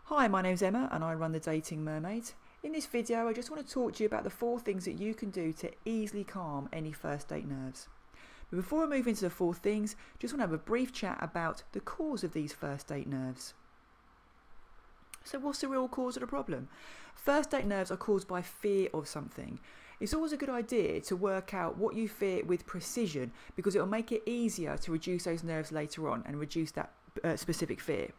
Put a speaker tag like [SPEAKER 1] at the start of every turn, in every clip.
[SPEAKER 1] Hi, my name's Emma and I run the Dating Mermaid. In this video, I just want to talk to you about the 4 things that you can do to easily calm any first date nerves. But before I move into the 4 things, just want to have a brief chat about the cause of these first date nerves. So what's the real cause of the problem? First date nerves are caused by fear of something. It's always a good idea to work out what you fear with precision because it will make it easier to reduce those nerves later on and reduce that specific fear.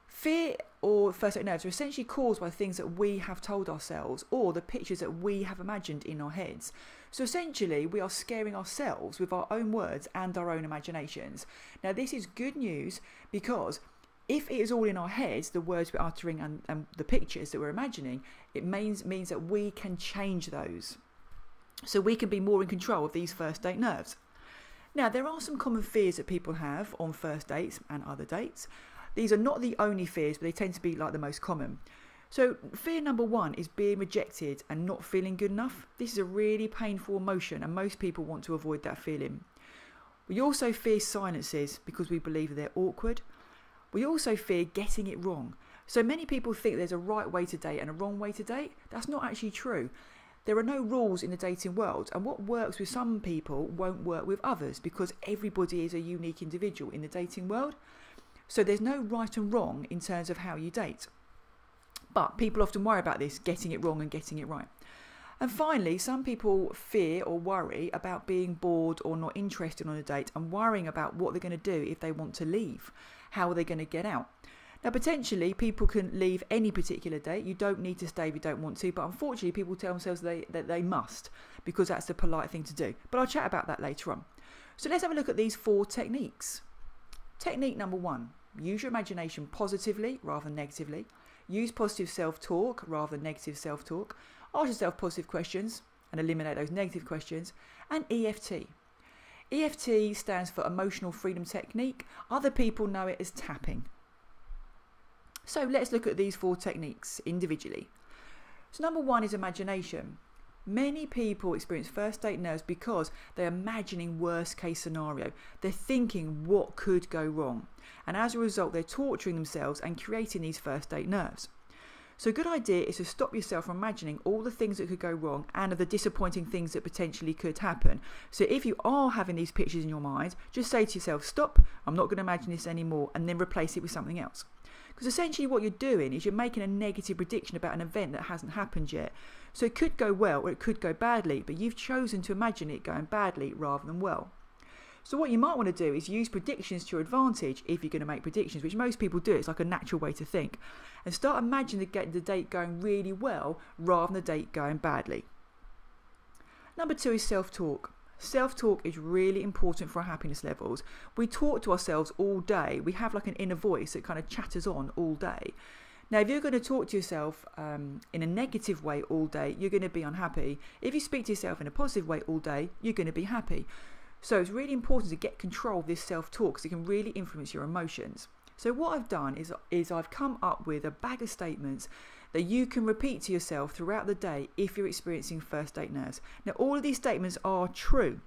[SPEAKER 1] Fear or first date nerves are essentially caused by things that we have told ourselves or the pictures that we have imagined in our heads. So essentially, we are scaring ourselves with our own words and our own imaginations. Now, this is good news because if it is all in our heads, the words we're uttering and the pictures that we're imagining, it means that we can change those. So we can be more in control of these first date nerves. Now, there are some common fears that people have on first dates and other dates. These are not the only fears, but they tend to be like the most common. So fear number 1 is being rejected and not feeling good enough. This is a really painful emotion and most people want to avoid that feeling. We also fear silences because we believe they're awkward. We also fear getting it wrong. So many people think there's a right way to date and a wrong way to date. That's not actually true. There are no rules in the dating world, and what works with some people won't work with others because everybody is a unique individual in the dating world. So there's no right and wrong in terms of how you date. But people often worry about this, getting it wrong and getting it right. And finally, some people fear or worry about being bored or not interested on a date and worrying about what they're going to do if they want to leave. How are they going to get out? Now, potentially, people can leave any particular date. You don't need to stay if you don't want to. But unfortunately, people tell themselves that they must because that's the polite thing to do. But I'll chat about that later on. So let's have a look at these 4 techniques. Technique number 1, use your imagination positively rather than negatively. Use positive self-talk rather than negative self-talk. Ask yourself positive questions and eliminate those negative questions. And EFT. EFT stands for Emotional Freedom Technique. Other people know it as tapping. So let's look at these 4 techniques individually. So number 1 is imagination. Many people experience first date nerves because they're imagining worst case scenario. They're thinking what could go wrong. And as a result, they're torturing themselves and creating these first date nerves. So a good idea is to stop yourself from imagining all the things that could go wrong and of the disappointing things that potentially could happen. So if you are having these pictures in your mind, just say to yourself, stop, I'm not going to imagine this anymore, and then replace it with something else. Because essentially what you're doing is you're making a negative prediction about an event that hasn't happened yet. So it could go well or it could go badly, but you've chosen to imagine it going badly rather than well. So what you might want to do is use predictions to your advantage if you're going to make predictions, which most people do. It's like a natural way to think. And start imagining the date going really well rather than the date going badly. Number 2 is self-talk. Self-talk is really important for our happiness levels. We talk to ourselves all day. We have like an inner voice that kind of chatters on all day. Now, if you're going to talk to yourself in a negative way all day, you're going to be unhappy. If you speak to yourself in a positive way all day, you're going to be happy. So it's really important to get control of this self-talk because it can really influence your emotions. So what I've done is I've come up with a bag of statements that you can repeat to yourself throughout the day if you're experiencing first date nerves. Now, all of these statements are true.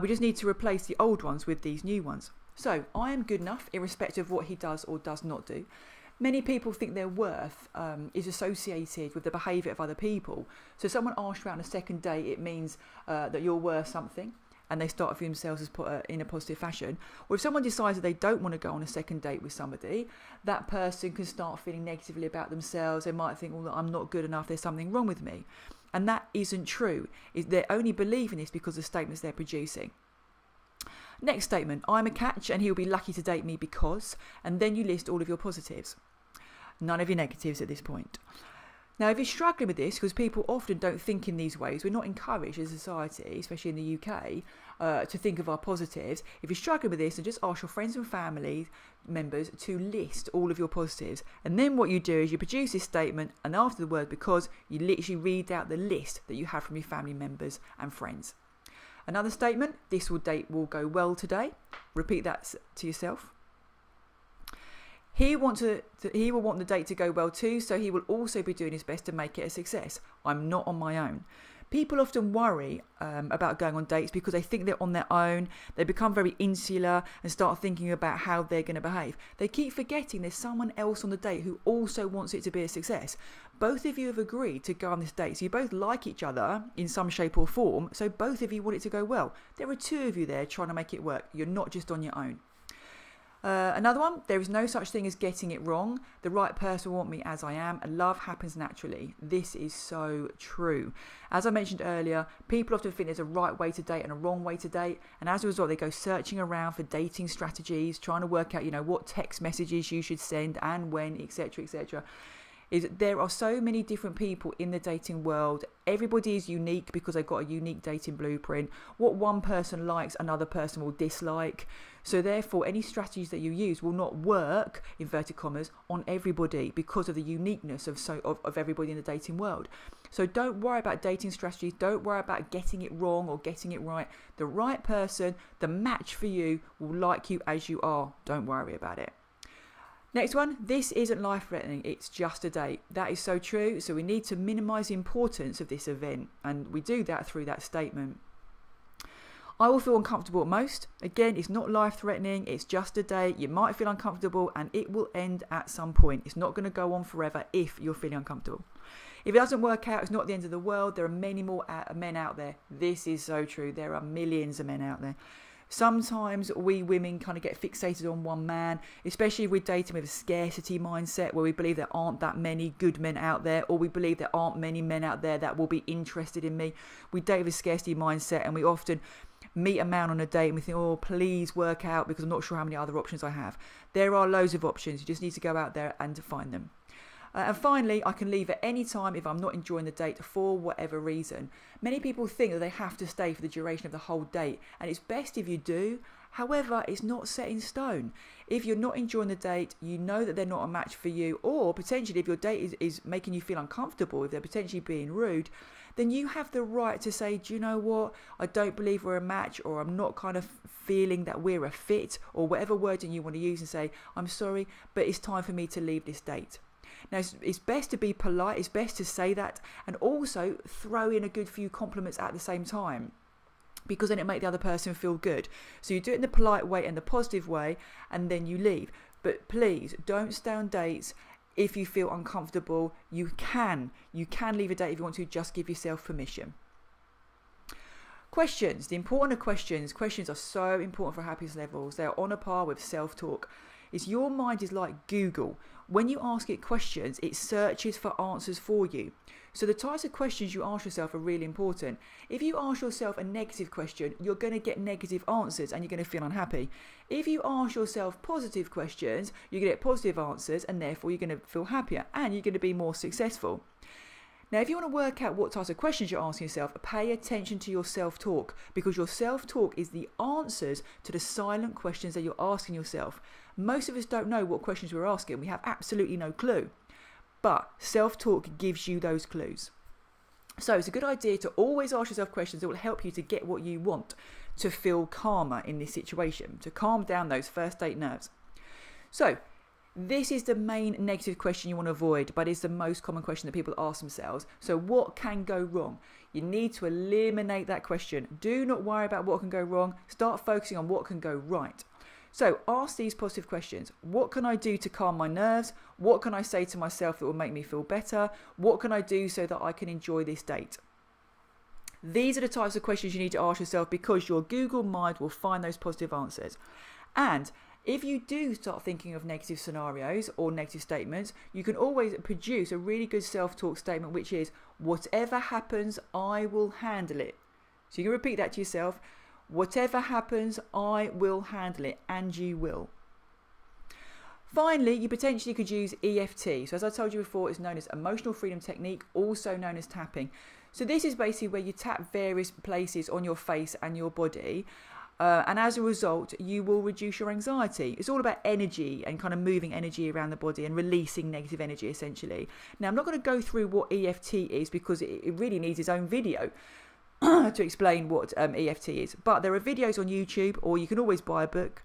[SPEAKER 1] We just need to replace the old ones with these new ones. So, I am good enough irrespective of what he does or does not do. Many people think their worth is associated with the behaviour of other people. So, if someone asks you out on a second date, it means that you're worth something. And they start viewing themselves as in a positive fashion. Or if someone decides that they don't want to go on a second date with somebody, that person can start feeling negatively about themselves. They might think, well, I'm not good enough, there's something wrong with me. And that isn't true. They're only believing this because of the statements they're producing. Next statement, I'm a catch and he'll be lucky to date me because, and then you list all of your positives. None of your negatives at this point. Now, if you're struggling with this, because people often don't think in these ways, we're not encouraged as a society, especially in the UK, to think of our positives. If you're struggling with this, then just ask your friends and family members to list all of your positives. And then what you do is you produce this statement, and after the word because, you literally read out the list that you have from your family members and friends. Another statement, this date will go well today. Repeat that to yourself. He will want the date to go well too, so he will also be doing his best to make it a success. I'm not on my own. People often worry about going on dates because they think they're on their own. They become very insular and start thinking about how they're going to behave. They keep forgetting there's someone else on the date who also wants it to be a success. Both of you have agreed to go on this date, so you both like each other in some shape or form, so both of you want it to go well. There are two of you there trying to make it work. You're not just on your own. Another one, there is no such thing as getting it wrong. The right person will want me as I am, and love happens naturally. This is so true. As I mentioned earlier, people often think there's a right way to date and a wrong way to date, and as a result, they go searching around for dating strategies, trying to work out, what text messages you should send and when, etc., etc. There are so many different people in the dating world. Everybody is unique because they've got a unique dating blueprint. What one person likes, another person will dislike. So therefore, any strategies that you use will not work, inverted commas, on everybody because of the uniqueness of everybody in the dating world. So don't worry about dating strategies. Don't worry about getting it wrong or getting it right. The right person, the match for you, will like you as you are. Don't worry about it. Next one, this isn't life-threatening, it's just a date. That is so true, so we need to minimise the importance of this event, and we do that through that statement. I will feel uncomfortable at most. Again, it's not life-threatening, it's just a date. You might feel uncomfortable, and it will end at some point. It's not going to go on forever if you're feeling uncomfortable. If it doesn't work out, it's not the end of the world. There are many more men out there. This is so true. There are millions of men out there. Sometimes we women kind of get fixated on one man, especially if we're dating with a scarcity mindset where we believe there aren't that many good men out there, or we believe there aren't many men out there that will be interested in me. We date with a scarcity mindset, and we often meet a man on a date and we think, oh, please work out because I'm not sure how many other options I have. There are loads of options. You just need to go out there and to find them. And finally, I can leave at any time if I'm not enjoying the date for whatever reason. Many people think that they have to stay for the duration of the whole date, and it's best if you do. However, it's not set in stone. If you're not enjoying the date, you know that they're not a match for you, or potentially if your date is making you feel uncomfortable, if they're potentially being rude, then you have the right to say, do you know what, I don't believe we're a match, or I'm not kind of feeling that we're a fit, or whatever wording you want to use, and say, I'm sorry, but it's time for me to leave this date. Now, it's best to be polite, it's best to say that, and also throw in a good few compliments at the same time, because then it makes the other person feel good. So you do it in the polite way and the positive way, and then you leave. But please, don't stay on dates if you feel uncomfortable. You can leave a date if you want to, just give yourself permission. Questions, the important of questions. Questions are so important for happiness levels. They are on a par with self-talk. Your mind is like Google. When you ask it questions, it searches for answers for you. So the types of questions you ask yourself are really important. If you ask yourself a negative question, you're going to get negative answers and you're going to feel unhappy. If you ask yourself positive questions, you're going to get positive answers, and therefore you're going to feel happier and you're going to be more successful. Now, if you want to work out what types of questions you're asking yourself, pay attention to your self-talk, because your self-talk is the answers to the silent questions that you're asking yourself. Most of us don't know what questions we're asking. We have absolutely no clue. But self-talk gives you those clues. So it's a good idea to always ask yourself questions that will help you to get what you want, to feel calmer in this situation, to calm down those first date nerves. So this is the main negative question you want to avoid, but it's the most common question that people ask themselves. So what can go wrong? You need to eliminate that question. Do not worry about what can go wrong. Start focusing on what can go right. So ask these positive questions. What can I do to calm my nerves? What can I say to myself that will make me feel better? What can I do so that I can enjoy this date? These are the types of questions you need to ask yourself, because your Google mind will find those positive answers. And if you do start thinking of negative scenarios or negative statements, you can always produce a really good self-talk statement, which is, whatever happens, I will handle it. So you can repeat that to yourself. Whatever happens, I will handle it, and you will. Finally, you potentially could use EFT. So as I told you before, it's known as Emotional Freedom Technique, also known as tapping. So this is basically where you tap various places on your face and your body. And as a result, you will reduce your anxiety. It's all about energy and kind of moving energy around the body and releasing negative energy, essentially. Now, I'm not going to go through what EFT is, because it really needs its own video to explain what EFT is. But there are videos on YouTube, or you can always buy a book.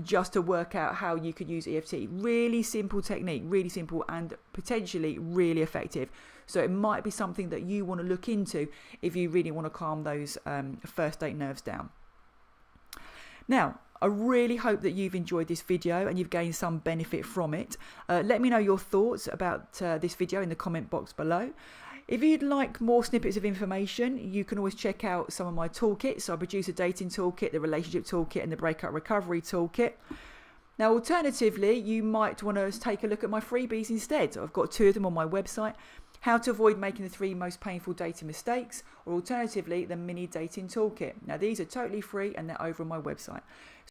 [SPEAKER 1] just to work out how you could use EFT. Really simple technique, really simple and potentially really effective. So it might be something that you want to look into if you really want to calm those first date nerves down. Now, I really hope that you've enjoyed this video and you've gained some benefit from it. Let me know your thoughts about this video in the comment box below. If you'd like more snippets of information, you can always check out some of my toolkits. So I produce a dating toolkit, the relationship toolkit and the breakup recovery toolkit. Now, alternatively, you might want to take a look at my freebies instead. I've got 2 of them on my website. How to avoid making the 3 most painful dating mistakes, or alternatively, the mini dating toolkit. Now, these are totally free and they're over on my website.